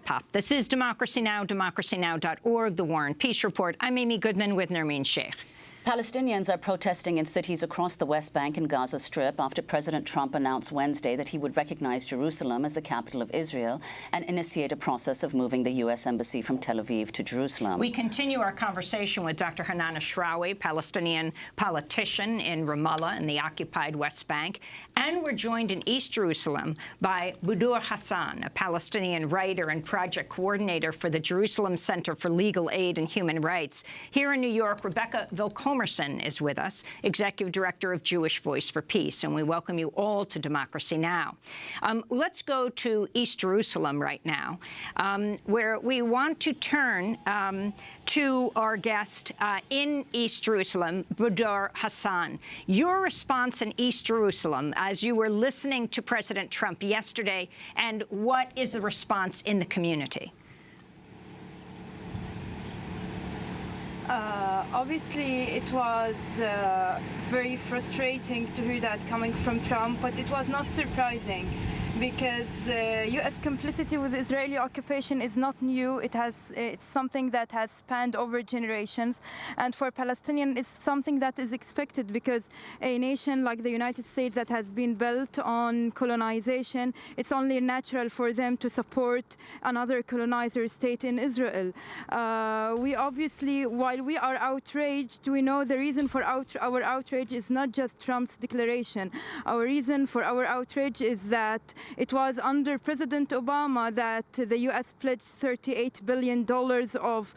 pop. This is Democracy Now!, democracynow.org, The War and Peace Report. I'm Amy Goodman with Nermeen Sheikh. Palestinians are protesting in cities across the West Bank and Gaza Strip after President Trump announced Wednesday that he would recognize Jerusalem as the capital of Israel and initiate a process of moving the U.S. Embassy from Tel Aviv to Jerusalem. We continue our conversation with Dr. Hanan Ashrawi, Palestinian politician in Ramallah in the occupied West Bank. And we're joined in East Jerusalem by Budur Hassan, a Palestinian writer and project coordinator for the Jerusalem Center for Legal Aid and Human Rights. Here in New York, Rebecca Vilkomerson is with us, Executive Director of Jewish Voice for Peace, and we welcome you all to Democracy Now! Let's go to East Jerusalem right now, where we want to turn to our guest in East Jerusalem, Budur Hassan. Your response in East Jerusalem as you were listening to President Trump yesterday, and what is the response in the community? Obviously, it was very frustrating to hear that coming from Trump, but it was not surprising because U.S. complicity with Israeli occupation is not new. It's something that has spanned over generations, and for Palestinians, it's something that is expected because a nation like the United States that has been built on colonization, it's only natural for them to support another colonizer state in Israel. We obviously, while we are outraged, we know the reason for our outrage is not just Trump's declaration. Our reason for our outrage is that it was under President Obama that the U.S. pledged $38 billion of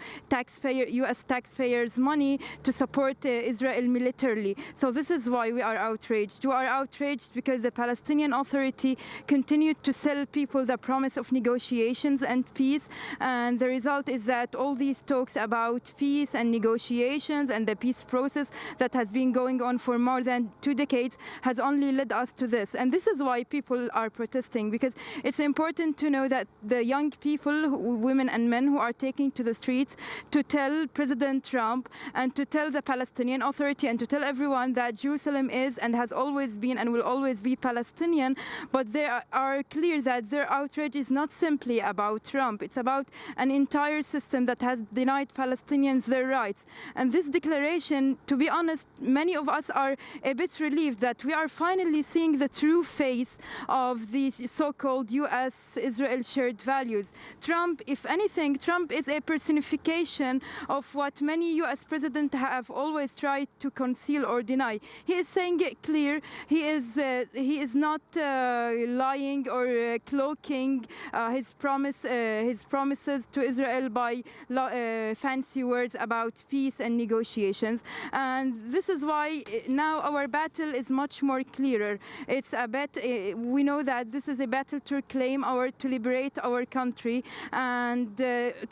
U.S. taxpayers' money to support Israel militarily. So this is why we are outraged. We are outraged because the Palestinian Authority continued to sell people the promise of negotiations and peace, and the result is that all these talks about peace and negotiations and the peace process that has been going on for more than 2 decades has only led us to this. And this is why people are protesting, because it's important to know that the young people, women and men who are taking to the streets to tell President Trump and to tell the Palestinian Authority and to tell everyone that Jerusalem is and has always been and will always be Palestinian, but they are clear that their outrage is not simply about Trump. It's about an entire system that has denied Palestinians their rights. And this declaration, to be honest, many of us are a bit relieved that we are finally seeing the true face of the so-called U.S.-Israel shared values. Trump, if anything, Trump is a personification of what many U.S. presidents have always tried to conceal or deny. He is saying it clear. He is not lying or cloaking his promises to Israel by fancy words about peace and negotiations. And this is why now our battle is much more clearer. It's a we know that this is a battle to to liberate our country and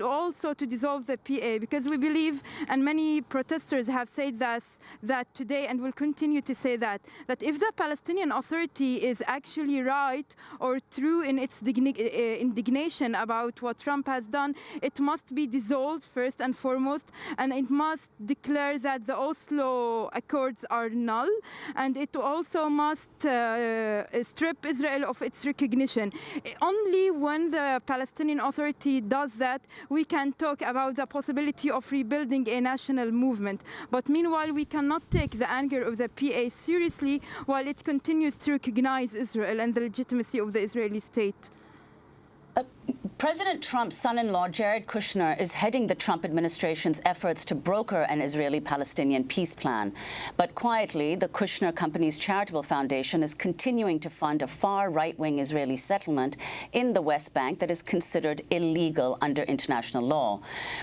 also to dissolve the PA, because we believe, and many protesters have said that today and will continue to say that if the Palestinian Authority is actually right or true in its indignation about what Trump has done, it must be dissolved first and foremost, and it must declare that the Oslo Accords are null, and it also must strip Israel of its recognition. Only when the Palestinian Authority does that, we can talk about the possibility of rebuilding a national movement. But meanwhile, we cannot take the anger of the PA seriously while it continues to recognize Israel and the legitimacy of the Israeli state. President Trump's son-in-law, Jared Kushner, is heading the Trump administration's efforts to broker an Israeli-Palestinian peace plan. But quietly, the Kushner company's charitable foundation is continuing to fund a far right-wing Israeli settlement in the West Bank that is considered illegal under international law.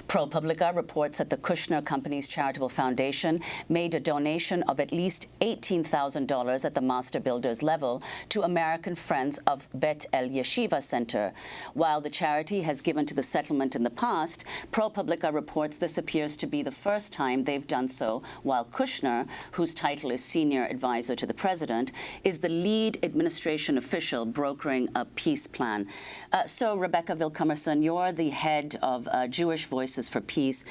ProPublica reports that the Kushner company's charitable foundation made a donation of at least $18,000 at the master builder's level to American Friends of Bet El Yeshiva Center. While the charity has given to the settlement in the past, ProPublica reports this appears to be the first time they've done so, while Kushner, whose title is Senior Advisor to the President, is the lead administration official brokering a peace plan. So, Rebecca Vilkomerson, you're the head of Jewish Voices for Peace.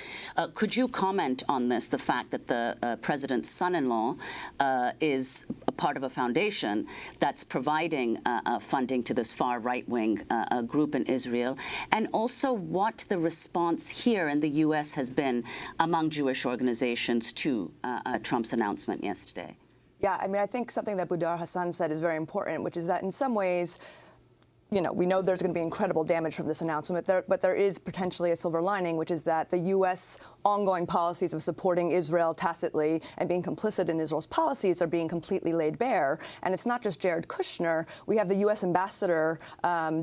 Could you comment on this, the fact that the president's son-in-law is a part of a foundation that's providing funding to this far right-wing group in Israel Israel, and also what the response here in the U.S. has been among Jewish organizations to Trump's announcement yesterday. Yeah, I mean, I think something that Budar Hassan said is very important, which is that in some ways, you know, we know there's going to be incredible damage from this announcement, but there is potentially a silver lining, which is that the U.S. ongoing policies of supporting Israel tacitly and being complicit in Israel's policies are being completely laid bare. And it's not just Jared Kushner. We have the U.S. ambassador,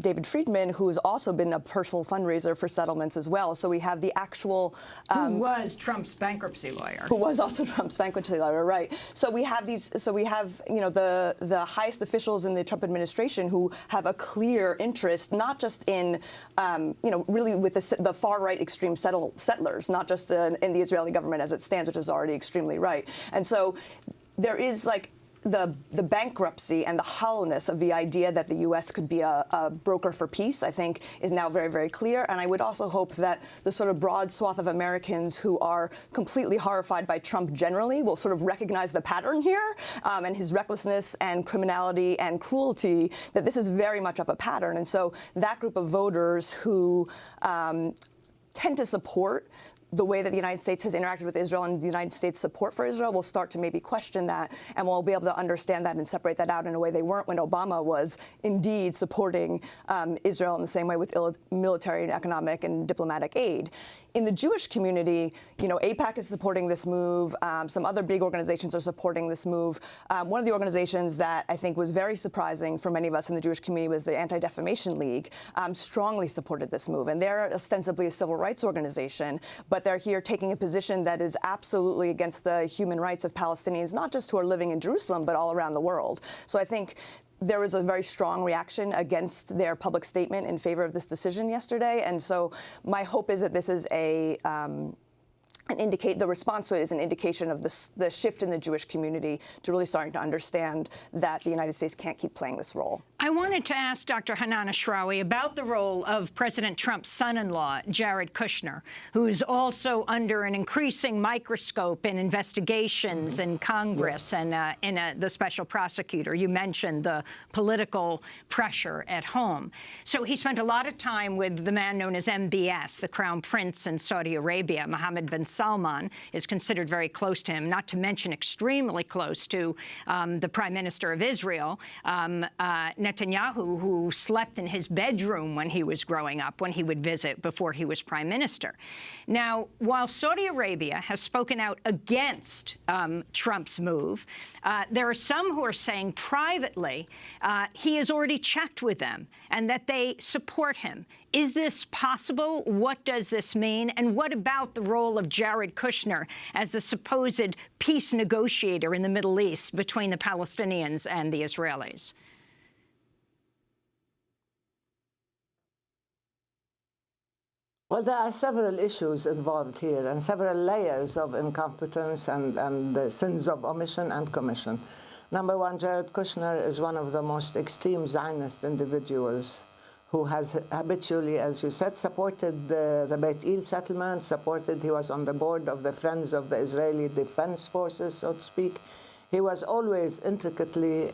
David Friedman, who has also been a personal fundraiser for settlements as well. So we have the actual... who was Trump's bankruptcy lawyer. Who was also Trump's bankruptcy lawyer, right. So we have these, you know, the highest officials in the Trump administration who have a clear interest, not just in, you know, really with the far-right extreme settlers, not just in the Israeli government as it stands, which is already extremely right. And so there is, like, the bankruptcy and the hollowness of the idea that the U.S. could be a broker for peace, I think, is now very, very clear. And I would also hope that the sort of broad swath of Americans who are completely horrified by Trump generally will sort of recognize the pattern here and his recklessness and criminality and cruelty, that this is very much of a pattern. And so that group of voters who tend to support the way that the United States has interacted with Israel and the United States' support for Israel will start to maybe question that, and we'll be able to understand that and separate that out in a way they weren't when Obama was indeed supporting Israel in the same way with military and economic and diplomatic aid. In the Jewish community, you know, AIPAC is supporting this move. Some other big organizations are supporting this move. One of the organizations that I think was very surprising for many of us in the Jewish community was the Anti-Defamation League, strongly supported this move. And they're ostensibly a civil rights organization, but they're here taking a position that is absolutely against the human rights of Palestinians, not just who are living in Jerusalem, but all around the world. So I think there was a very strong reaction against their public statement in favor of this decision yesterday. And so my hope is that this is the response to it is an indication of the shift in the Jewish community to really starting to understand that the United States can't keep playing this role. I wanted to ask Dr. Hanan Ashrawi about the role of President Trump's son-in-law, Jared Kushner, who's also under an increasing microscope in investigations in Congress and the special prosecutor. You mentioned the political pressure at home. So he spent a lot of time with the man known as MBS, the Crown Prince in Saudi Arabia. Mohammed bin Salman is considered very close to him, not to mention extremely close to the Prime Minister of Israel, Netanyahu, who slept in his bedroom when he was growing up, when he would visit before he was prime minister. Now, while Saudi Arabia has spoken out against Trump's move, there are some who are saying privately he has already checked with them and that they support him. Is this possible? What does this mean? And what about the role of Jared Kushner as the supposed peace negotiator in the Middle East between the Palestinians and the Israelis? Well, there are several issues involved here and several layers of incompetence and the sins of omission and commission. Number one, Jared Kushner is one of the most extreme Zionist individuals who has habitually, as you said, supported the Beit El settlement, he was on the board of the Friends of the Israeli Defense Forces, so to speak. He was always intricately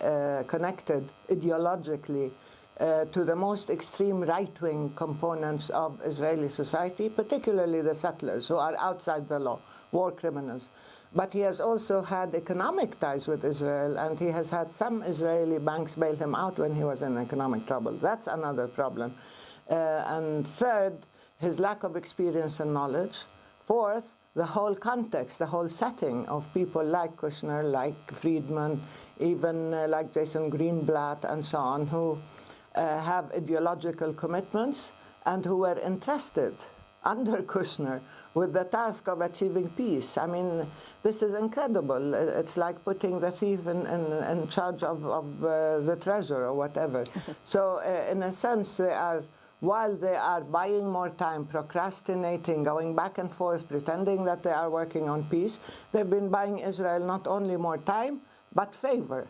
connected ideologically to the most extreme right-wing components of Israeli society, particularly the settlers who are outside the law, war criminals. But he has also had economic ties with Israel, and he has had some Israeli banks bail him out when he was in economic trouble. That's another problem. And third, his lack of experience and knowledge. Fourth, the whole context, the whole setting of people like Kushner, like Friedman, even like Jason Greenblatt and so on, who have ideological commitments and who were entrusted under Kushner with the task of achieving peace. I mean, this is incredible. It's like putting the thief in charge of the treasure or whatever. So in a sense, while they are buying more time, procrastinating, going back and forth, pretending that they are working on peace, they've been buying Israel not only more time, but favor.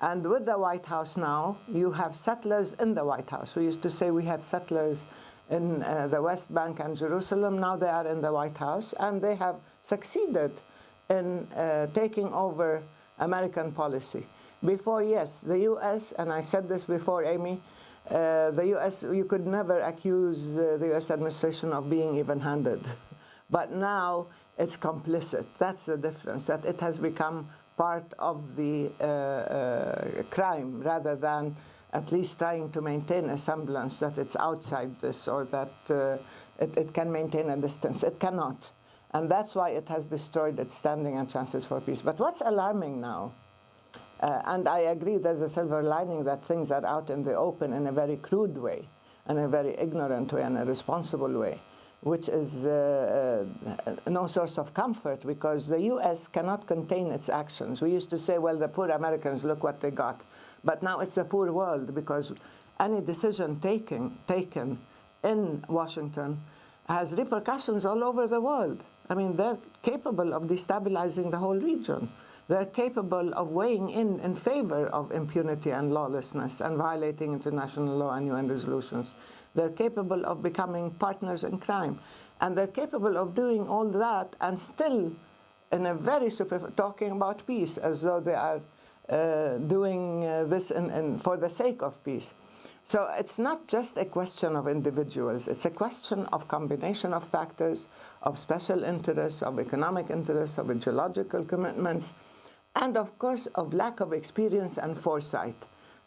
And with the White House now, you have settlers in the White House. We used to say we had settlers in the West Bank and Jerusalem. Now they are in the White House, and they have succeeded in taking over American policy. Before, yes, the U.S., and I said this before, Amy, the U.S., you could never accuse the U.S. administration of being even-handed. But now it's complicit. That's the difference, that it has become part of the crime rather than at least trying to maintain a semblance that it's outside this or that it can maintain a distance. It cannot. And that's why it has destroyed its standing and chances for peace. But what's alarming now, and I agree there's a silver lining that things are out in the open in a very crude way, in a very ignorant way, and a irresponsible way, which is no source of comfort because the U.S. cannot contain its actions. We used to say, well, the poor Americans, look what they got. But now it's the poor world because any decision taken in Washington has repercussions all over the world. I mean, they're capable of destabilizing the whole region. They're capable of weighing in favor of impunity and lawlessness and violating international law and UN resolutions. They're capable of becoming partners in crime. And they're capable of doing all that and still, in a very talking about peace, as though they are doing this for the sake of peace. So it's not just a question of individuals. It's a question of combination of factors, of special interests, of economic interests, of ideological commitments, and of course of lack of experience and foresight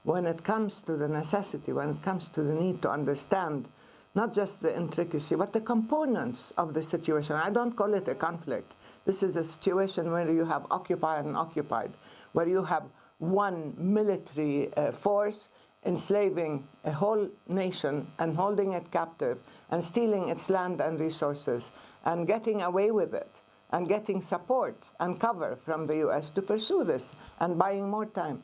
when it comes to the necessity, when it comes to the need to understand not just the intricacy, but the components of the situation. I don't call it a conflict. This is a situation where you have occupied and occupied, where you have one military force enslaving a whole nation and holding it captive and stealing its land and resources and getting away with it and getting support and cover from the U.S. to pursue this and buying more time.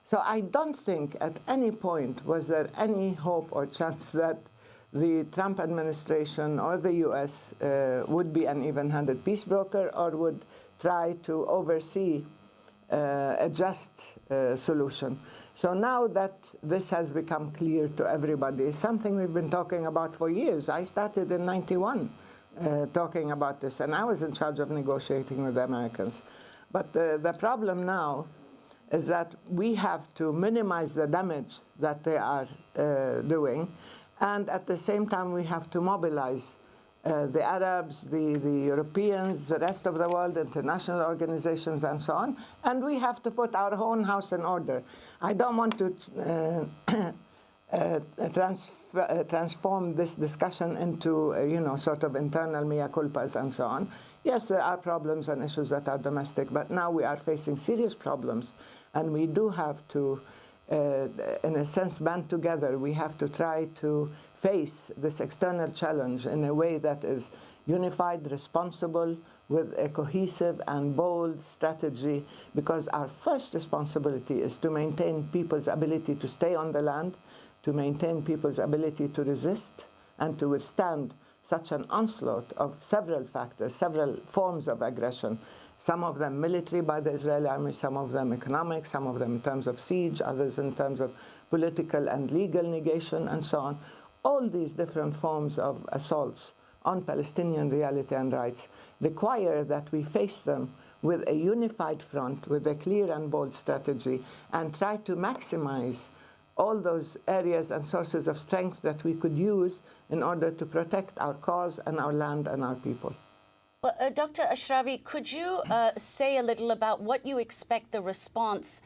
So I don't think at any point was there any hope or chance that the Trump administration or the U.S. Would be an even-handed peace broker or would try to oversee a just solution. So now that this has become clear to everybody, something we've been talking about for years. I started in '91 talking about this, and I was in charge of negotiating with the Americans. But the problem now is that we have to minimize the damage that they are doing, and at the same time we have to mobilize the Arabs, the Europeans, the rest of the world, international organizations, and so on. And we have to put our own house in order. I don't want to transform this discussion into, sort of internal mea culpas and so on. Yes, there are problems and issues that are domestic, but now we are facing serious problems. And we do have to, in a sense, band together. We have to try to face this external challenge in a way that is unified, responsible, with a cohesive and bold strategy, because our first responsibility is to maintain people's ability to stay on the land, to maintain people's ability to resist and to withstand such an onslaught of several factors, several forms of aggression, some of them military by the Israeli army, some of them economic, some of them in terms of siege, others in terms of political and legal negation, and so on. All these different forms of assaults on Palestinian reality and rights require that we face them with a unified front, with a clear and bold strategy, and try to maximize all those areas and sources of strength that we could use in order to protect our cause and our land and our people. Well, Dr. Ashrawi, could you say a little about what you expect the response,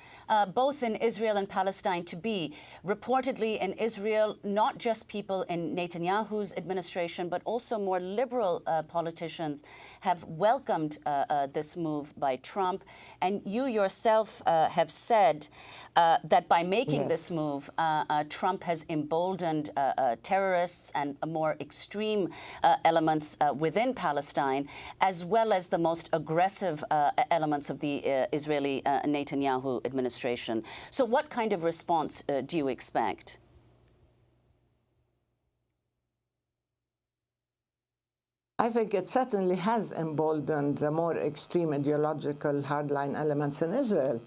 both in Israel and Palestine, to be? Reportedly in Israel, not just people in Netanyahu's administration, but also more liberal politicians have welcomed this move by Trump. And you yourself have said that by making this move, Trump has emboldened terrorists and more extreme elements within Palestine, as well as the most aggressive elements of the Israeli Netanyahu administration. So what kind of response do you expect? I think it certainly has emboldened the more extreme ideological hardline elements in Israel.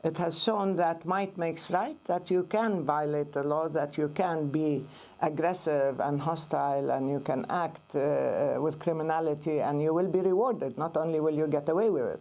It has shown that might makes right, that you can violate the law, that you can be aggressive and hostile, and you can act with criminality, and you will be rewarded. Not only will you get away with it,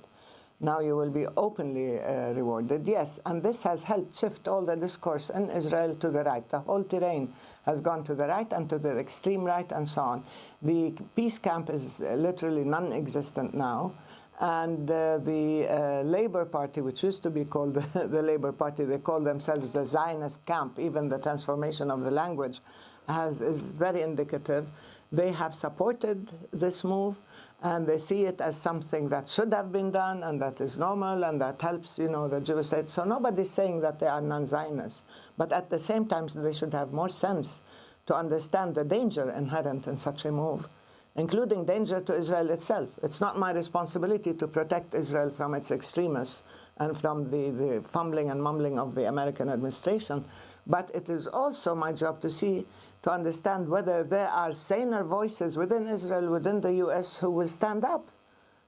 Now you will be openly rewarded. Yes, and this has helped shift all the discourse in Israel to the right. The whole terrain has gone to the right and to the extreme right and so on. The peace camp is literally non-existent now. And the Labour Party, which used to be called the Labour Party, they call themselves the Zionist camp. Even the transformation of the language is very indicative. They have supported this move, and they see it as something that should have been done and that is normal and that helps, the Jewish state. So nobody's saying that they are non-Zionists. But at the same time, they should have more sense to understand the danger inherent in such a move, including danger to Israel itself. It's not my responsibility to protect Israel from its extremists and from the fumbling and mumbling of the American administration, but it is also my job to understand whether there are saner voices within Israel, within the US, who will stand up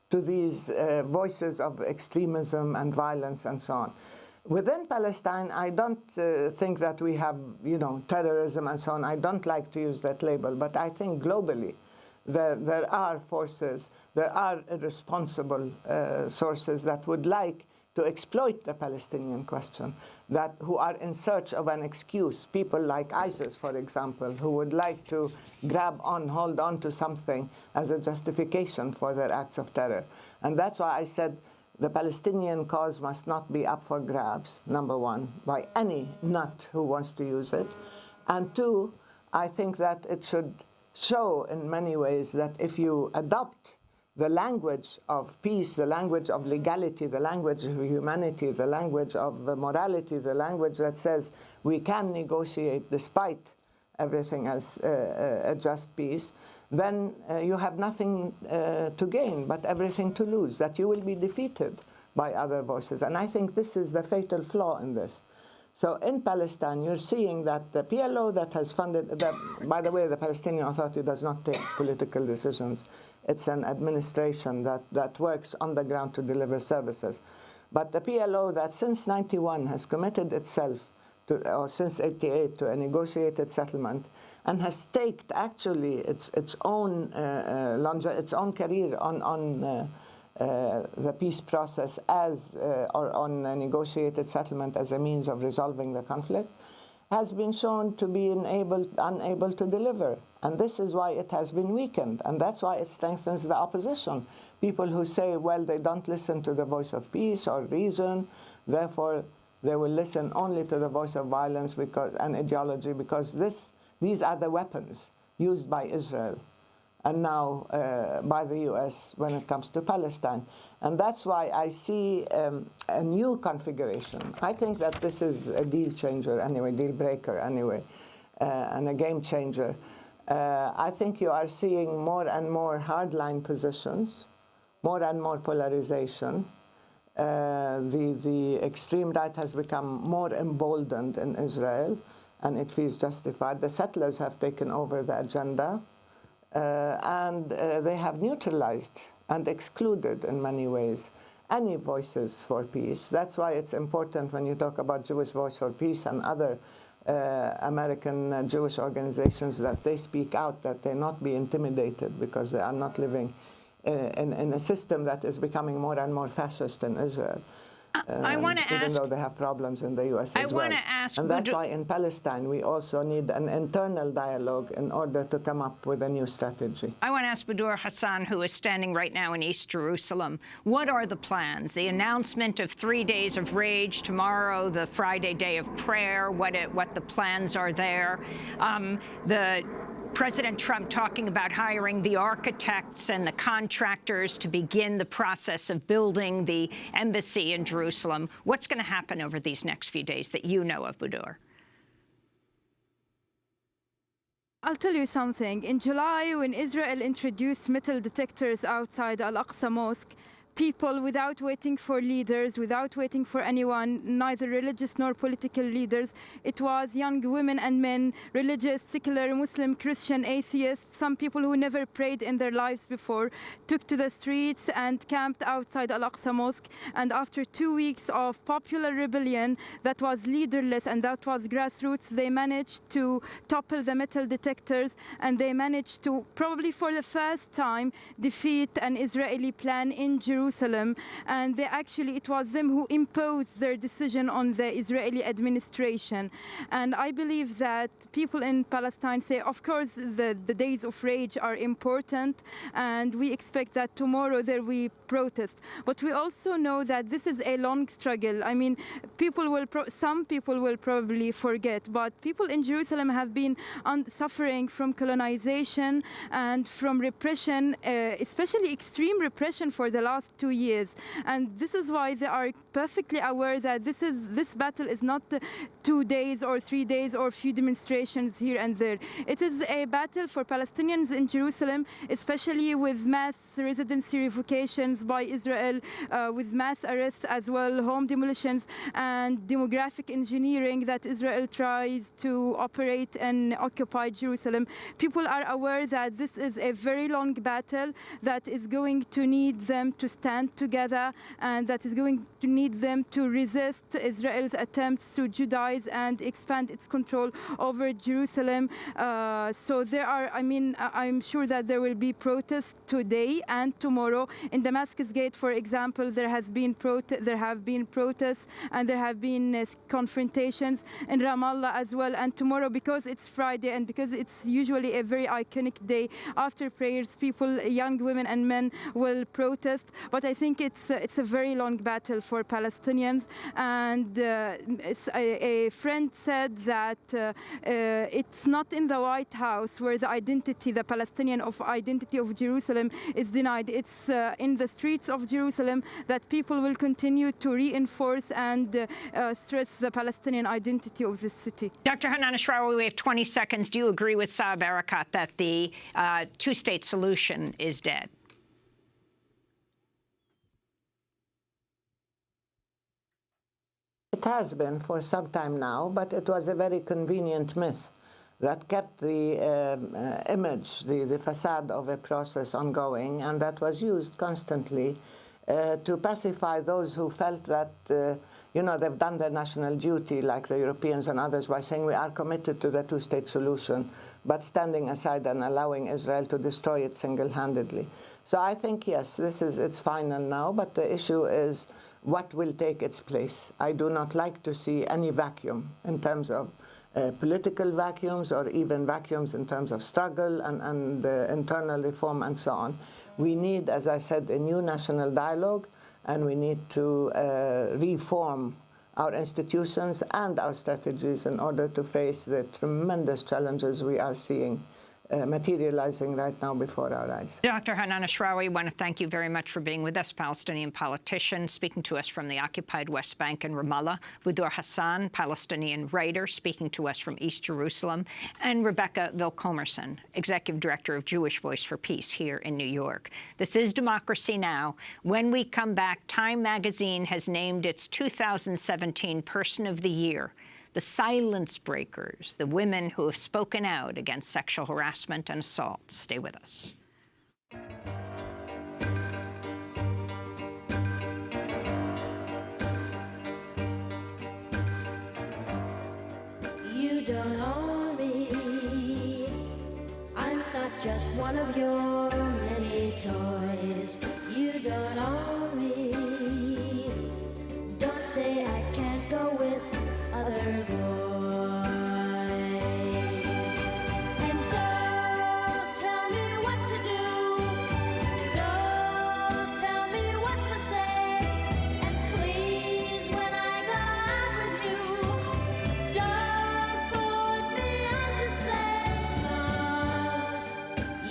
to these voices of extremism and violence and so on. Within Palestine, I don't think that we have, terrorism and so on. I don't like to use that label, but I think globally, there are forces, there are irresponsible sources that would like to exploit the Palestinian question, who are in search of an excuse. People like ISIS, for example, who would like to hold on to something as a justification for their acts of terror. And that's why I said the Palestinian cause must not be up for grabs, number one, by any nut who wants to use it. And two, I think that it should show in many ways that if you adopt the language of peace, the language of legality, the language of humanity, the language of morality, the language that says we can negotiate despite everything as a just peace, then you have nothing to gain but everything to lose, that you will be defeated by other voices. And I think this is the fatal flaw in this. So in Palestine, you're seeing that the PLO that has funded, by the way, the Palestinian Authority does not take political decisions. It's an administration that works on the ground to deliver services. But the PLO that since 91 has committed itself or since 88 to a negotiated settlement and has staked actually its own career on the peace process or on a negotiated settlement as a means of resolving the conflict, has been shown to be unable to deliver. And this is why it has been weakened. And that's why it strengthens the opposition. People who say, well, they don't listen to the voice of peace or reason, therefore they will listen only to the voice of violence and ideology, because these are the weapons used by Israel and now by the US when it comes to Palestine. And that's why I see a new configuration. I think that this is a deal changer anyway, deal breaker anyway, and a game changer. I think you are seeing more and more hardline positions, more and more polarization. The extreme right has become more emboldened in Israel, and it feels justified. The settlers have taken over the agenda. And they have neutralized and excluded in many ways any voices for peace. That's why it's important when you talk about Jewish Voice for Peace and other American Jewish organizations that they speak out, that they not be intimidated because they are not living in a system that is becoming more and more fascist in Israel. I want to ask, even though they have problems in the U.S. as well. And that's why in Palestine we also need an internal dialogue in order to come up with a new strategy. I want to ask Badur Hassan, who is standing right now in East Jerusalem, what are the plans? The announcement of 3 days of rage, tomorrow the Friday day of prayer, what the plans are there. President Trump talking about hiring the architects and the contractors to begin the process of building the embassy in Jerusalem. What's going to happen over these next few days that you know of, Badur? I'll tell you something. In July, when Israel introduced metal detectors outside Al-Aqsa Mosque, people, without waiting for leaders, without waiting for anyone, neither religious nor political leaders. It was young women and men, religious, secular, Muslim, Christian, atheists, some people who never prayed in their lives before, took to the streets and camped outside Al-Aqsa Mosque. And after 2 weeks of popular rebellion that was leaderless and that was grassroots, they managed to topple the metal detectors, and they managed to, probably for the first time, defeat an Israeli plan in Jerusalem Jerusalem, and it was them who imposed their decision on the Israeli administration. And I believe that people in Palestine say, of course, the days of rage are important, and we expect that tomorrow there will be protest. But we also know that this is a long struggle. I mean, some people will probably forget, but people in Jerusalem have been suffering from colonization and from repression, especially extreme repression for the last 2 years. And this is why they are perfectly aware that this battle is not 2 days or 3 days or few demonstrations here and there. It is a battle for Palestinians in Jerusalem, especially with mass residency revocations by Israel, with mass arrests as well, home demolitions, and demographic engineering that Israel tries to operate in occupied Jerusalem. People are aware that this is a very long battle that is going to need them to stand together, and that is going to need them to resist Israel's attempts to Judaize and expand its control over Jerusalem. So there are, I'm sure that there will be protests today and tomorrow. In Damascus Gate, for example, there have been protests and there have been confrontations in Ramallah as well. And tomorrow, because it's Friday and because it's usually a very iconic day, after prayers, people, young women and men, will protest. But I think it's a very long battle for Palestinians. And a friend said that it's not in the White House where the Palestinian identity of Jerusalem is denied. It's in the streets of Jerusalem that people will continue to reinforce and stress the Palestinian identity of this city. Dr. Hanan Ashrawi, we have 20 seconds. Do you agree with Saeb Erekat that the two-state solution is dead? It has been for some time now, but it was a very convenient myth that kept the image, the facade of a process ongoing, and that was used constantly to pacify those who felt that, they've done their national duty, like the Europeans and others, by saying we are committed to the two-state solution, but standing aside and allowing Israel to destroy it single-handedly. So I think, yes, it's final now, but the issue is what will take its place. I do not like to see any vacuum in terms of political vacuums or even vacuums in terms of struggle and internal reform and so on. We need, as I said, a new national dialogue, and we need to reform our institutions and our strategies in order to face the tremendous challenges we are seeing materializing right now before our eyes. Dr. Hanan Ashrawi, I want to thank you very much for being with us, Palestinian politician, speaking to us from the occupied West Bank and Ramallah, Budur Hassan, Palestinian writer, speaking to us from East Jerusalem, and Rebecca Vilkomerson, Executive Director of Jewish Voice for Peace here in New York. This is Democracy Now! When we come back, Time magazine has named its 2017 Person of the Year, the silence breakers, the women who have spoken out against sexual harassment and assault. Stay with us. You don't own me. I'm not just one of your many toys. You don't own me. Don't say I can't go with other boys. And don't tell me what to do. Don't tell me what to say. And please, when I go out with you, don't put me on display. 'Cause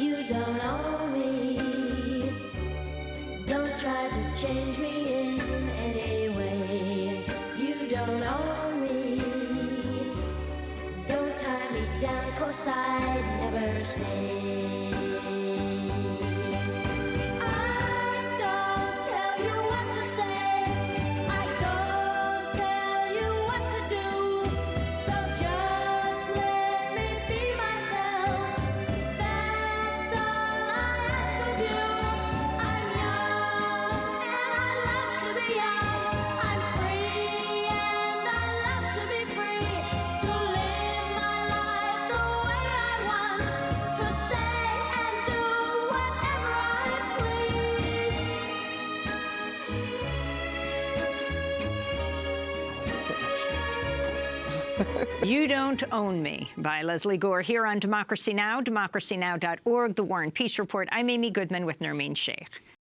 you don't own me. Don't try to change me in any way. You don't own me. Don't tie me down, 'cause I'd never stay. I don't tell you what to say. I don't tell you what to do. So just let me be myself. That's all I ask of you. I'm young and I love to be young. I'm free and I love to be free. To live my life the way I want. To You Don't Own Me by Leslie Gore here on Democracy Now!, democracynow.org, The War and Peace Report. I'm Amy Goodman with Nermeen Sheikh.